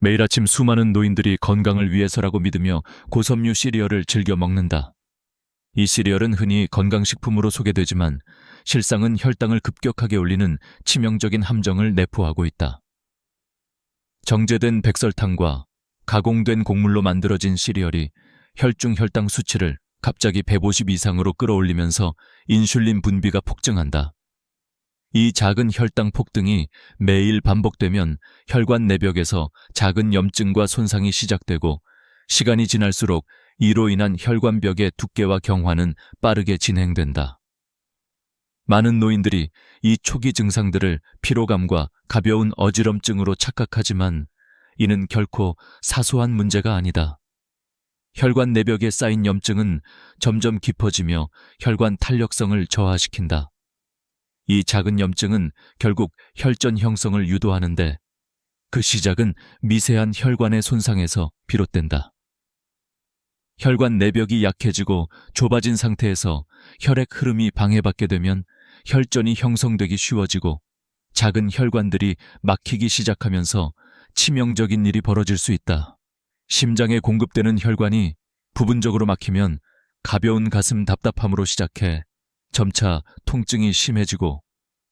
매일 아침 수많은 노인들이 건강을 위해서라고 믿으며 고섬유 시리얼을 즐겨 먹는다. 이 시리얼은 흔히 건강식품으로 소개되지만 실상은 혈당을 급격하게 올리는 치명적인 함정을 내포하고 있다. 정제된 백설탕과 가공된 곡물로 만들어진 시리얼이 혈중 혈당 수치를 갑자기 150 이상으로 끌어올리면서 인슐린 분비가 폭증한다. 이 작은 혈당 폭등이 매일 반복되면 혈관 내벽에서 작은 염증과 손상이 시작되고 시간이 지날수록 이로 인한 혈관벽의 두께와 경화는 빠르게 진행된다. 많은 노인들이 이 초기 증상들을 피로감과 가벼운 어지럼증으로 착각하지만 이는 결코 사소한 문제가 아니다. 혈관 내벽에 쌓인 염증은 점점 깊어지며 혈관 탄력성을 저하시킨다. 이 작은 염증은 결국 혈전 형성을 유도하는데 그 시작은 미세한 혈관의 손상에서 비롯된다. 혈관 내벽이 약해지고 좁아진 상태에서 혈액 흐름이 방해받게 되면 혈전이 형성되기 쉬워지고 작은 혈관들이 막히기 시작하면서 치명적인 일이 벌어질 수 있다. 심장에 공급되는 혈관이 부분적으로 막히면 가벼운 가슴 답답함으로 시작해 점차 통증이 심해지고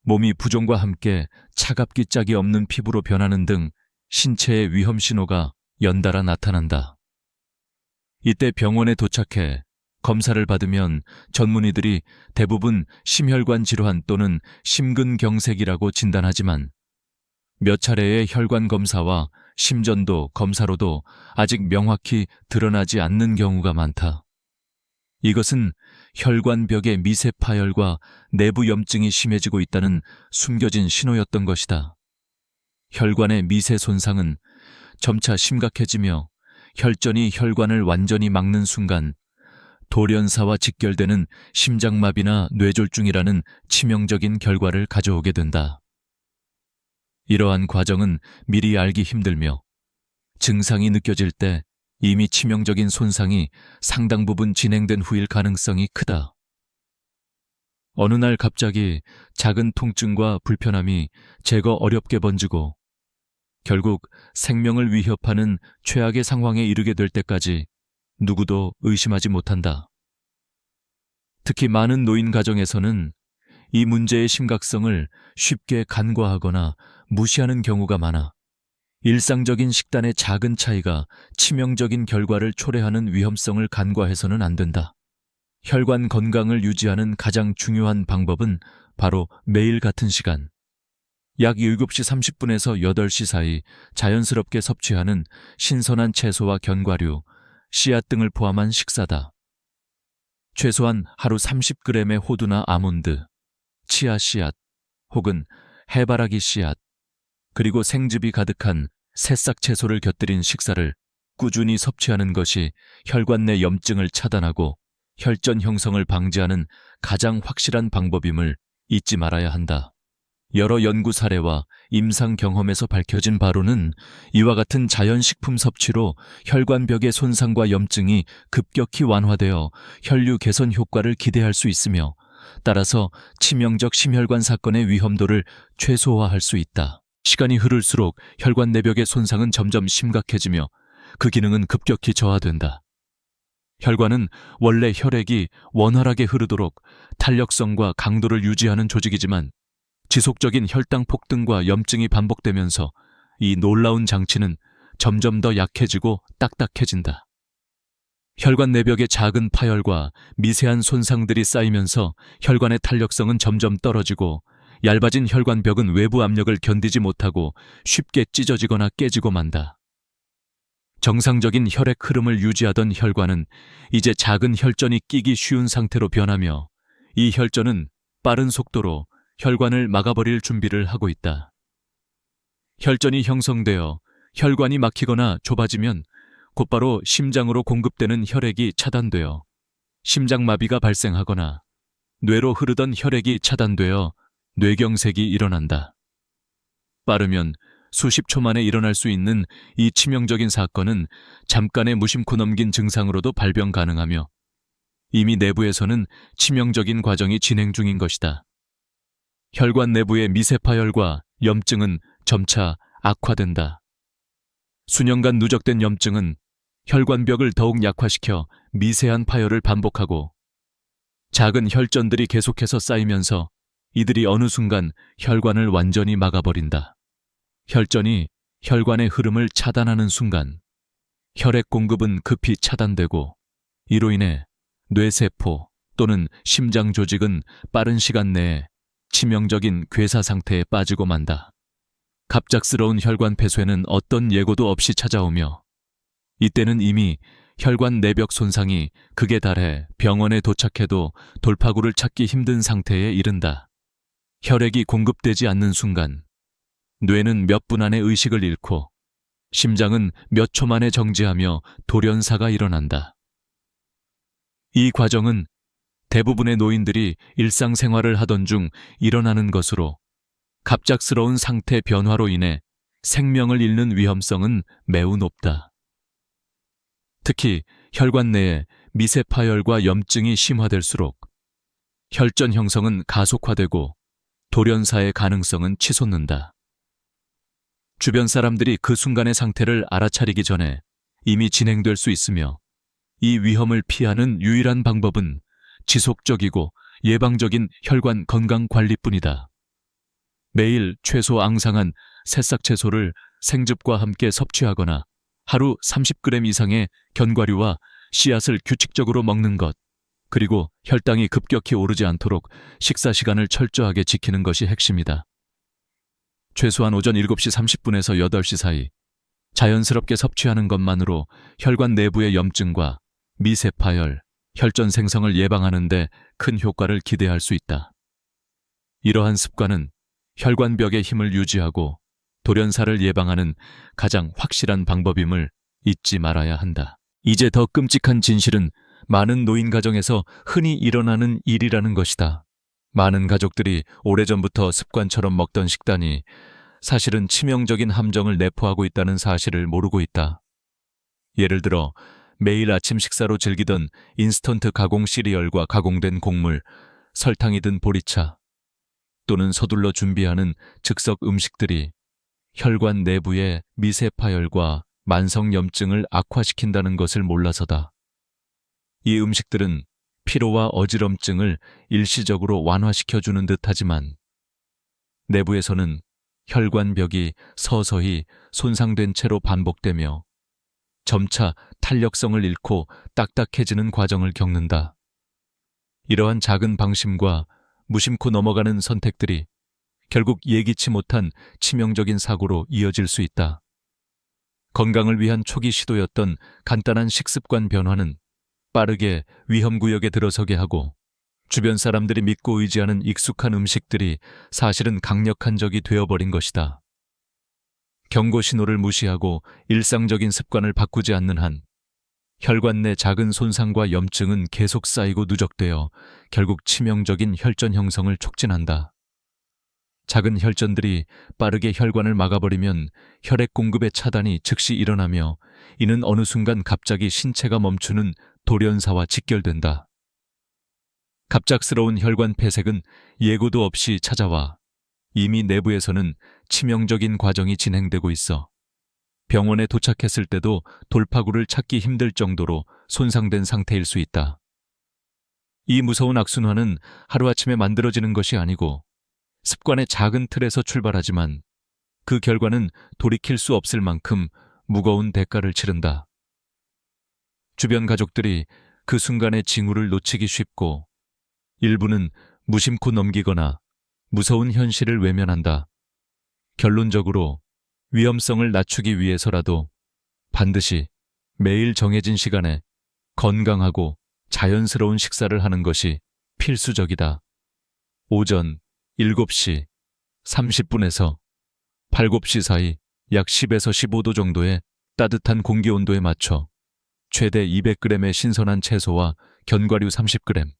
몸이 부종과 함께 차갑기 짝이 없는 피부로 변하는 등 신체의 위험 신호가 연달아 나타난다. 이때 병원에 도착해 검사를 받으면 전문의들이 대부분 심혈관 질환 또는 심근경색이라고 진단하지만 몇 차례의 혈관 검사와 심전도 검사로도 아직 명확히 드러나지 않는 경우가 많다. 이것은 혈관벽의 미세 파열과 내부 염증이 심해지고 있다는 숨겨진 신호였던 것이다. 혈관의 미세 손상은 점차 심각해지며 혈전이 혈관을 완전히 막는 순간 돌연사와 직결되는 심장마비나 뇌졸중이라는 치명적인 결과를 가져오게 된다. 이러한 과정은 미리 알기 힘들며 증상이 느껴질 때 이미 치명적인 손상이 상당 부분 진행된 후일 가능성이 크다. 어느 날 갑자기 작은 통증과 불편함이 제거 어렵게 번지고 결국 생명을 위협하는 최악의 상황에 이르게 될 때까지 누구도 의심하지 못한다. 특히 많은 노인 가정에서는 이 문제의 심각성을 쉽게 간과하거나 무시하는 경우가 많아 일상적인 식단의 작은 차이가 치명적인 결과를 초래하는 위험성을 간과해서는 안 된다. 혈관 건강을 유지하는 가장 중요한 방법은 바로 매일 같은 시간, 약 7시 30분에서 8시 사이 자연스럽게 섭취하는 신선한 채소와 견과류, 씨앗 등을 포함한 식사다. 최소한 하루 30g의 호두나 아몬드, 치아 씨앗 혹은 해바라기 씨앗, 그리고 생즙이 가득한 새싹 채소를 곁들인 식사를 꾸준히 섭취하는 것이 혈관 내 염증을 차단하고 혈전 형성을 방지하는 가장 확실한 방법임을 잊지 말아야 한다. 여러 연구 사례와 임상 경험에서 밝혀진 바로는 이와 같은 자연식품 섭취로 혈관벽의 손상과 염증이 급격히 완화되어 혈류 개선 효과를 기대할 수 있으며 따라서 치명적 심혈관 사건의 위험도를 최소화할 수 있다. 시간이 흐를수록 혈관 내벽의 손상은 점점 심각해지며 그 기능은 급격히 저하된다. 혈관은 원래 혈액이 원활하게 흐르도록 탄력성과 강도를 유지하는 조직이지만 지속적인 혈당 폭등과 염증이 반복되면서 이 놀라운 장치는 점점 더 약해지고 딱딱해진다. 혈관 내벽의 작은 파열과 미세한 손상들이 쌓이면서 혈관의 탄력성은 점점 떨어지고 얇아진 혈관벽은 외부 압력을 견디지 못하고 쉽게 찢어지거나 깨지고 만다. 정상적인 혈액 흐름을 유지하던 혈관은 이제 작은 혈전이 끼기 쉬운 상태로 변하며 이 혈전은 빠른 속도로 혈관을 막아버릴 준비를 하고 있다. 혈전이 형성되어 혈관이 막히거나 좁아지면 곧바로 심장으로 공급되는 혈액이 차단되어 심장마비가 발생하거나 뇌로 흐르던 혈액이 차단되어 뇌경색이 일어난다. 빠르면 수십 초 만에 일어날 수 있는 이 치명적인 사건은 잠깐의 무심코 넘긴 증상으로도 발병 가능하며 이미 내부에서는 치명적인 과정이 진행 중인 것이다. 혈관 내부의 미세 파열과 염증은 점차 악화된다. 수년간 누적된 염증은 혈관벽을 더욱 약화시켜 미세한 파열을 반복하고 작은 혈전들이 계속해서 쌓이면서 이들이 어느 순간 혈관을 완전히 막아버린다. 혈전이 혈관의 흐름을 차단하는 순간 혈액 공급은 급히 차단되고 이로 인해 뇌세포 또는 심장 조직은 빠른 시간 내에 치명적인 괴사 상태에 빠지고 만다. 갑작스러운 혈관 폐쇄는 어떤 예고도 없이 찾아오며 이때는 이미 혈관 내벽 손상이 극에 달해 병원에 도착해도 돌파구를 찾기 힘든 상태에 이른다. 혈액이 공급되지 않는 순간 뇌는 몇 분 안에 의식을 잃고 심장은 몇 초 만에 정지하며 돌연사가 일어난다. 이 과정은 대부분의 노인들이 일상생활을 하던 중 일어나는 것으로 갑작스러운 상태 변화로 인해 생명을 잃는 위험성은 매우 높다. 특히 혈관 내에 미세 파열과 염증이 심화될수록 혈전 형성은 가속화되고 돌연사의 가능성은 치솟는다. 주변 사람들이 그 순간의 상태를 알아차리기 전에 이미 진행될 수 있으며 이 위험을 피하는 유일한 방법은 지속적이고 예방적인 혈관 건강 관리뿐이다. 매일 최소 앙상한 새싹 채소를 생즙과 함께 섭취하거나 하루 30g 이상의 견과류와 씨앗을 규칙적으로 먹는 것, 그리고 혈당이 급격히 오르지 않도록 식사 시간을 철저하게 지키는 것이 핵심이다. 최소한 오전 7시 30분에서 8시 사이 자연스럽게 섭취하는 것만으로 혈관 내부의 염증과 미세파열, 혈전 생성을 예방하는 데 큰 효과를 기대할 수 있다. 이러한 습관은 혈관벽의 힘을 유지하고 돌연사를 예방하는 가장 확실한 방법임을 잊지 말아야 한다. 이제 더 끔찍한 진실은 많은 노인 가정에서 흔히 일어나는 일이라는 것이다. 많은 가족들이 오래전부터 습관처럼 먹던 식단이 사실은 치명적인 함정을 내포하고 있다는 사실을 모르고 있다. 예를 들어 매일 아침 식사로 즐기던 인스턴트 가공 시리얼과 가공된 곡물, 설탕이 든 보리차, 또는 서둘러 준비하는 즉석 음식들이 혈관 내부의 미세 파열과 만성 염증을 악화시킨다는 것을 몰라서다. 이 음식들은 피로와 어지럼증을 일시적으로 완화시켜주는 듯하지만 내부에서는 혈관벽이 서서히 손상된 채로 반복되며 점차 탄력성을 잃고 딱딱해지는 과정을 겪는다. 이러한 작은 방심과 무심코 넘어가는 선택들이 결국 예기치 못한 치명적인 사고로 이어질 수 있다. 건강을 위한 초기 시도였던 간단한 식습관 변화는 빠르게 위험구역에 들어서게 하고 주변 사람들이 믿고 의지하는 익숙한 음식들이 사실은 강력한 적이 되어버린 것이다. 경고 신호를 무시하고 일상적인 습관을 바꾸지 않는 한 혈관 내 작은 손상과 염증은 계속 쌓이고 누적되어 결국 치명적인 혈전 형성을 촉진한다. 작은 혈전들이 빠르게 혈관을 막아버리면 혈액 공급의 차단이 즉시 일어나며 이는 어느 순간 갑자기 신체가 멈추는 돌연사와 직결된다. 갑작스러운 혈관 폐색은 예고도 없이 찾아와 이미 내부에서는 치명적인 과정이 진행되고 있어 병원에 도착했을 때도 돌파구를 찾기 힘들 정도로 손상된 상태일 수 있다. 이 무서운 악순환은 하루아침에 만들어지는 것이 아니고 습관의 작은 틀에서 출발하지만 그 결과는 돌이킬 수 없을 만큼 무거운 대가를 치른다. 주변 가족들이 그 순간의 징후를 놓치기 쉽고 일부는 무심코 넘기거나 무서운 현실을 외면한다. 결론적으로 위험성을 낮추기 위해서라도 반드시 매일 정해진 시간에 건강하고 자연스러운 식사를 하는 것이 필수적이다. 오전 7시 30분에서 8곱시 사이 약 10에서 15도 정도의 따뜻한 공기 온도에 맞춰 최대 200g의 신선한 채소와 견과류 30g,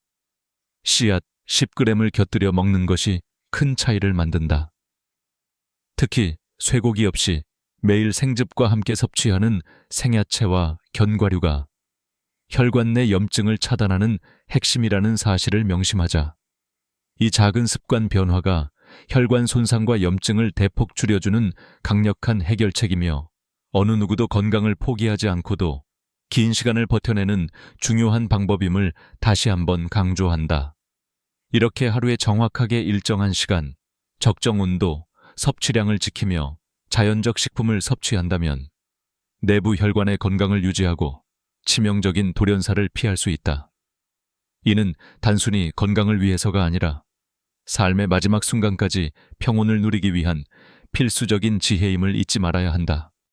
씨앗 10g을 곁들여 먹는 것이 큰 차이를 만든다. 특히 쇠고기 없이 매일 생즙과 함께 섭취하는 생야채와 견과류가 혈관 내 염증을 차단하는 핵심이라는 사실을 명심하자. 이 작은 습관 변화가 혈관 손상과 염증을 대폭 줄여주는 강력한 해결책이며 어느 누구도 건강을 포기하지 않고도 긴 시간을 버텨내는 중요한 방법임을 다시 한번 강조한다. 이렇게 하루에 정확하게 일정한 시간, 적정 온도, 섭취량을 지키며 자연적 식품을 섭취한다면 내부 혈관의 건강을 유지하고 치명적인 돌연사를 피할 수 있다. 이는 단순히 건강을 위해서가 아니라 삶의 마지막 순간까지 평온을 누리기 위한 필수적인 지혜임을 잊지 말아야 한다.